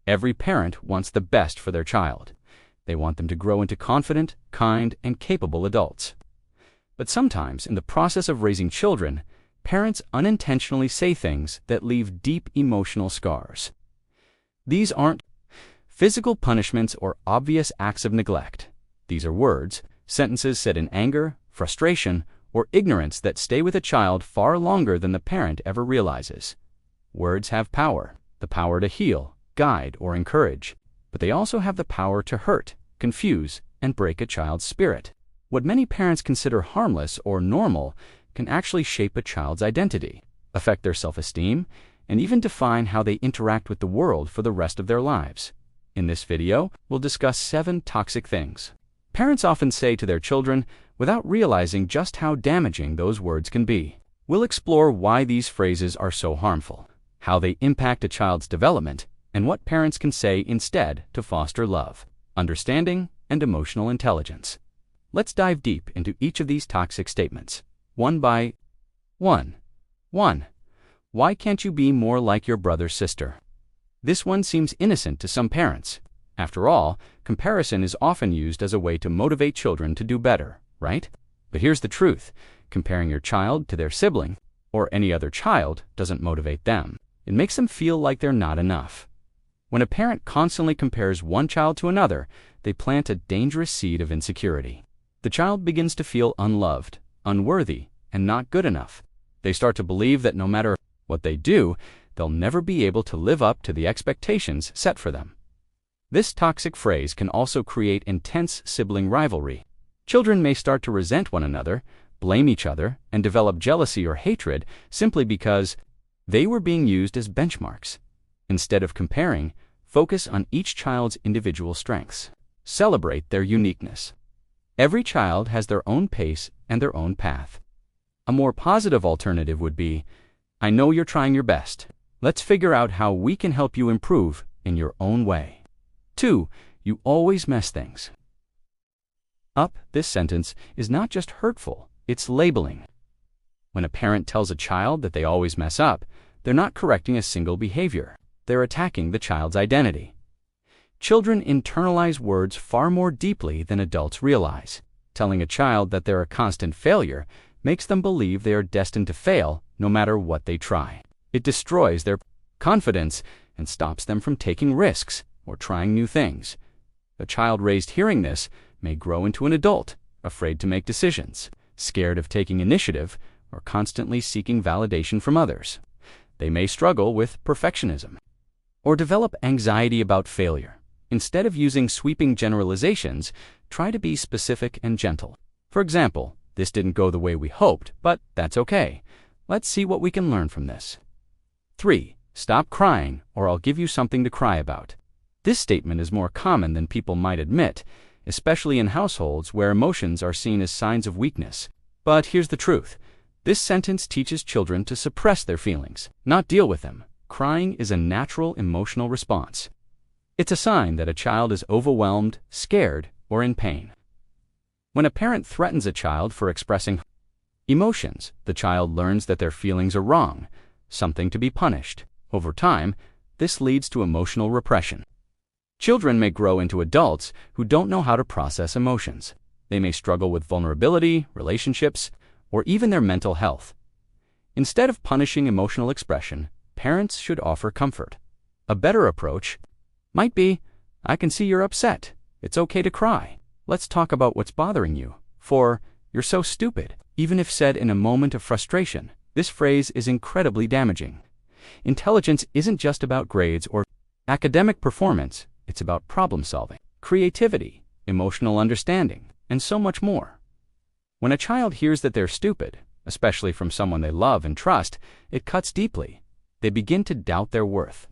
Every parent wants the best for their child. They want them to grow into confident, kind, and capable adults. But sometimes, in the process of raising children, parents unintentionally say things that leave deep emotional scars. These aren't physical punishments or obvious acts of neglect. These are words, sentences said in anger, frustration, or ignorance that stay with a child far longer than the parent ever realizes. Words have power, the power to heal, guide, or encourage, but they also have the power to hurt, confuse, and break a child's spirit. What many parents consider harmless or normal can actually shape a child's identity, affect their self-esteem, and even define how they interact with the world for the rest of their lives. In this video, we'll discuss 7 toxic things parents often say to their children without realizing just how damaging those words can be. We'll explore why these phrases are so harmful, how they impact a child's development, and what parents can say instead to foster love, understanding, and emotional intelligence. Let's dive deep into each of these toxic statements, one by one. 1. Why can't you be more like your brother's sister? This one seems innocent to some parents. After all, comparison is often used as a way to motivate children to do better, right? But here's the truth. Comparing your child to their sibling, or any other child, doesn't motivate them. It makes them feel like they're not enough. When a parent constantly compares one child to another, they plant a dangerous seed of insecurity. The child begins to feel unloved, unworthy, and not good enough. They start to believe that no matter what they do, they'll never be able to live up to the expectations set for them. This toxic phrase can also create intense sibling rivalry. Children may start to resent one another, blame each other, and develop jealousy or hatred simply because they were being used as benchmarks. Instead of comparing, focus on each child's individual strengths. Celebrate their uniqueness. Every child has their own pace and their own path. A more positive alternative would be, I know you're trying your best. Let's figure out how we can help you improve in your own way. 2. You always mess things up. This sentence is not just hurtful, it's labeling. When a parent tells a child that they always mess up, they're not correcting a single behavior. They're attacking the child's identity. Children internalize words far more deeply than adults realize. Telling a child that they're a constant failure makes them believe they are destined to fail no matter what they try. It destroys their confidence and stops them from taking risks or trying new things. A child raised hearing this may grow into an adult, afraid to make decisions, scared of taking initiative, or constantly seeking validation from others. They may struggle with perfectionism or develop anxiety about failure. Instead of using sweeping generalizations, try to be specific and gentle. For example, this didn't go the way we hoped, but that's okay. Let's see what we can learn from this. 3. Stop crying, or I'll give you something to cry about. This statement is more common than people might admit, especially in households where emotions are seen as signs of weakness. But here's the truth. This sentence teaches children to suppress their feelings, not deal with them. Crying is a natural emotional response. It's a sign that a child is overwhelmed, scared, or in pain. When a parent threatens a child for expressing emotions, the child learns that their feelings are wrong, something to be punished. Over time, this leads to emotional repression. Children may grow into adults who don't know how to process emotions. They may struggle with vulnerability, relationships, or even their mental health. Instead of punishing emotional expression, parents should offer comfort. A better approach might be, I can see you're upset. It's okay to cry. Let's talk about what's bothering you. For, you're so stupid. Even if said in a moment of frustration, this phrase is incredibly damaging. Intelligence isn't just about grades or academic performance. It's about problem solving, creativity, emotional understanding, and so much more. When a child hears that they're stupid, especially from someone they love and trust, it cuts deeply. They begin to doubt their worth.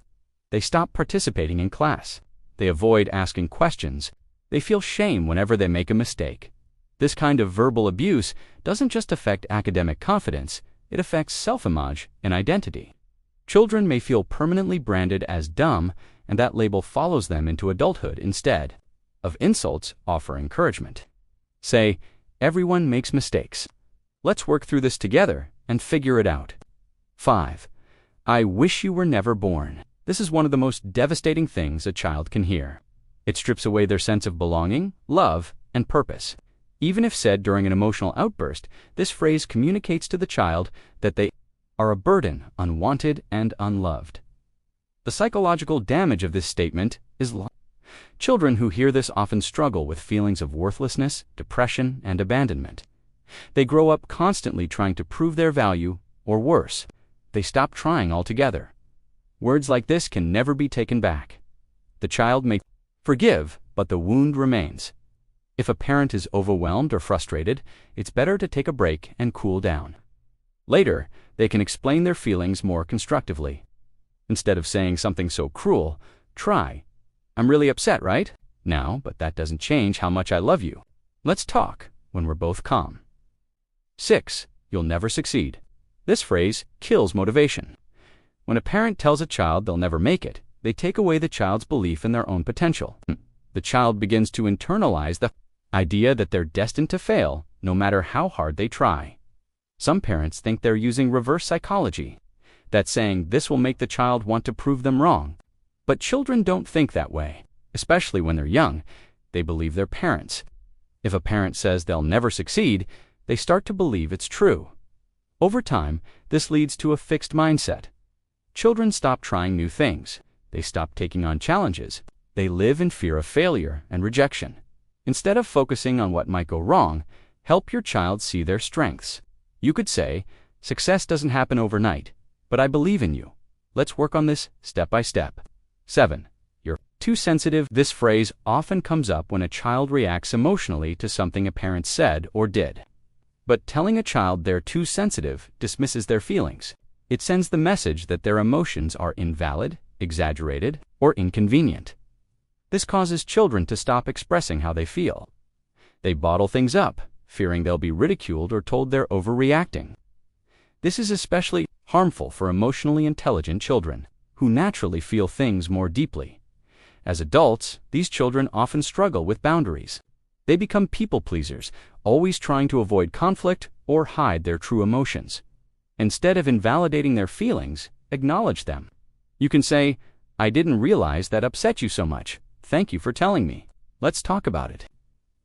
They stop participating in class. They avoid asking questions. They feel shame whenever they make a mistake. This kind of verbal abuse doesn't just affect academic confidence, it affects self-image and identity. Children may feel permanently branded as dumb, and that label follows them into adulthood instead. Of insults, offer encouragement. Say, everyone makes mistakes. Let's work through this together and figure it out. 5. I wish you were never born. This is one of the most devastating things a child can hear. It strips away their sense of belonging, love, and purpose. Even if said during an emotional outburst, this phrase communicates to the child that they are a burden, unwanted, and unloved. The psychological damage of this statement is large. Children who hear this often struggle with feelings of worthlessness, depression, and abandonment. They grow up constantly trying to prove their value, or worse, they stop trying altogether. Words like this can never be taken back. The child may forgive, but the wound remains. If a parent is overwhelmed or frustrated, it's better to take a break and cool down. Later, they can explain their feelings more constructively. Instead of saying something so cruel, try, "I'm really upset, right? Now, but that doesn't change how much I love you. Let's talk when we're both calm." 6. You'll never succeed. This phrase kills motivation. When a parent tells a child they'll never make it, they take away the child's belief in their own potential. The child begins to internalize the idea that they're destined to fail, no matter how hard they try. Some parents think they're using reverse psychology. That's saying this will make the child want to prove them wrong. But children don't think that way, especially when they're young. They believe their parents. If a parent says they'll never succeed, they start to believe it's true. Over time, this leads to a fixed mindset. Children stop trying new things. They stop taking on challenges. They live in fear of failure and rejection. Instead of focusing on what might go wrong, help your child see their strengths. You could say, "Success doesn't happen overnight, but I believe in you. Let's work on this step by step." 7. You're too sensitive. This phrase often comes up when a child reacts emotionally to something a parent said or did. But telling a child they're too sensitive dismisses their feelings. It sends the message that their emotions are invalid, exaggerated, or inconvenient. This causes children to stop expressing how they feel. They bottle things up, fearing they'll be ridiculed or told they're overreacting. This is especially harmful for emotionally intelligent children, who naturally feel things more deeply. As adults, these children often struggle with boundaries. They become people pleasers, always trying to avoid conflict or hide their true emotions. Instead of invalidating their feelings, acknowledge them. You can say, "I didn't realize that upset you so much. Thank you for telling me. Let's talk about it."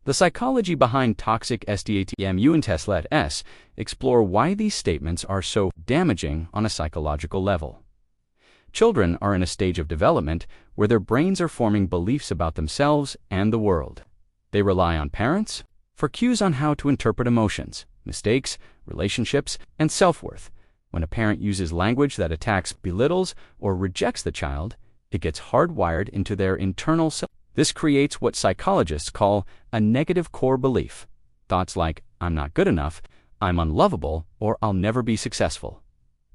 The psychology behind toxic SDATMU and Tesla explore why these statements are so damaging on a psychological level. Children are in a stage of development where their brains are forming beliefs about themselves and the world. They rely on parents for cues on how to interpret emotions, mistakes, relationships, and self-worth. When a parent uses language that attacks, belittles, or rejects the child, it gets hardwired into their internal self. This creates what psychologists call a negative core belief. Thoughts like, "I'm not good enough," "I'm unlovable," or "I'll never be successful."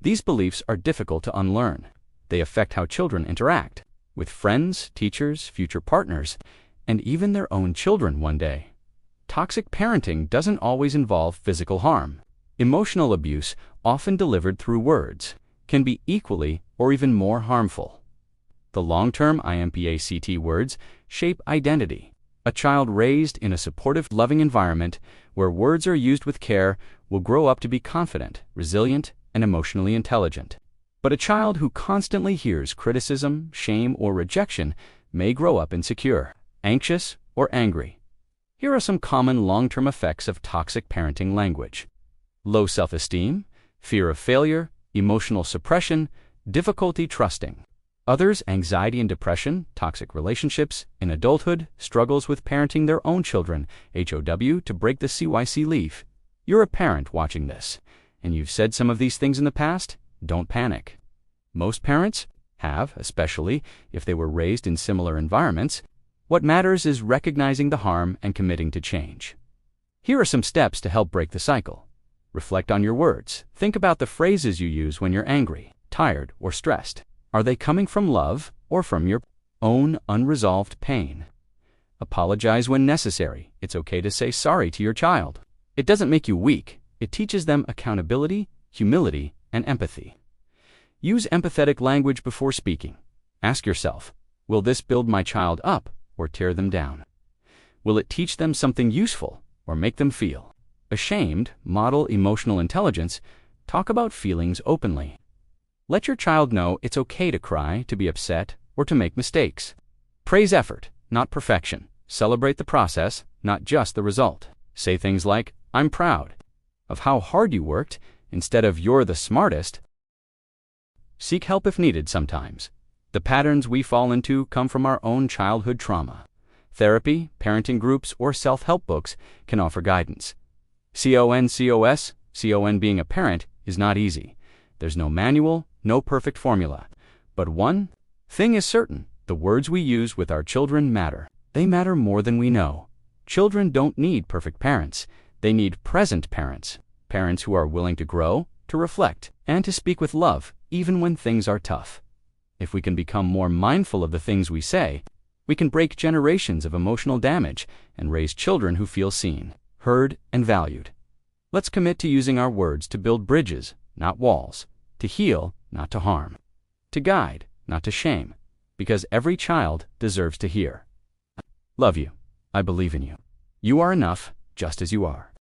These beliefs are difficult to unlearn. They affect how children interact with friends, teachers, future partners, and even their own children one day. Toxic parenting doesn't always involve physical harm. Emotional abuse, often delivered through words, can be equally or even more harmful. The long-term IMPACT words shape identity. A child raised in a supportive, loving environment where words are used with care will grow up to be confident, resilient, and emotionally intelligent. But a child who constantly hears criticism, shame, or rejection may grow up insecure, anxious, or angry. Here are some common long-term effects of toxic parenting language: low self-esteem, fear of failure, emotional suppression, difficulty trusting others, anxiety and depression, toxic relationships. In adulthood, struggles with parenting their own children. HOW to break the CYC leaf. You're a parent watching this, and you've said some of these things in the past. Don't panic. Most parents have, especially if they were raised in similar environments. What matters is recognizing the harm and committing to change. Here are some steps to help break the cycle. Reflect on your words. Think about the phrases you use when you're angry, tired, or stressed. Are they coming from love or from your own unresolved pain? Apologize when necessary. It's okay to say sorry to your child. It doesn't make you weak. It teaches them accountability, humility, and empathy. Use empathetic language before speaking. Ask yourself, will this build my child up or tear them down? Will it teach them something useful or make them feel ashamed? Model emotional intelligence. Talk about feelings openly. Let your child know it's okay to cry, to be upset, or to make mistakes. Praise effort, not perfection. Celebrate the process, not just the result. Say things like, "I'm proud of how hard you worked," instead of "you're the smartest." Seek help if needed sometimes. The patterns we fall into come from our own childhood trauma. Therapy, parenting groups, or self-help books can offer guidance. CON being a parent is not easy. There's no manual, no perfect formula. But one thing is certain: the words we use with our children matter. They matter more than we know. Children don't need perfect parents. They need present parents. Parents who are willing to grow, to reflect, and to speak with love, even when things are tough. If we can become more mindful of the things we say, we can break generations of emotional damage and raise children who feel seen, heard, and valued. Let's commit to using our words to build bridges, not walls, to heal, not to harm, to guide, not to shame, because every child deserves to hear, "Love you. I believe in you. You are enough, just as you are."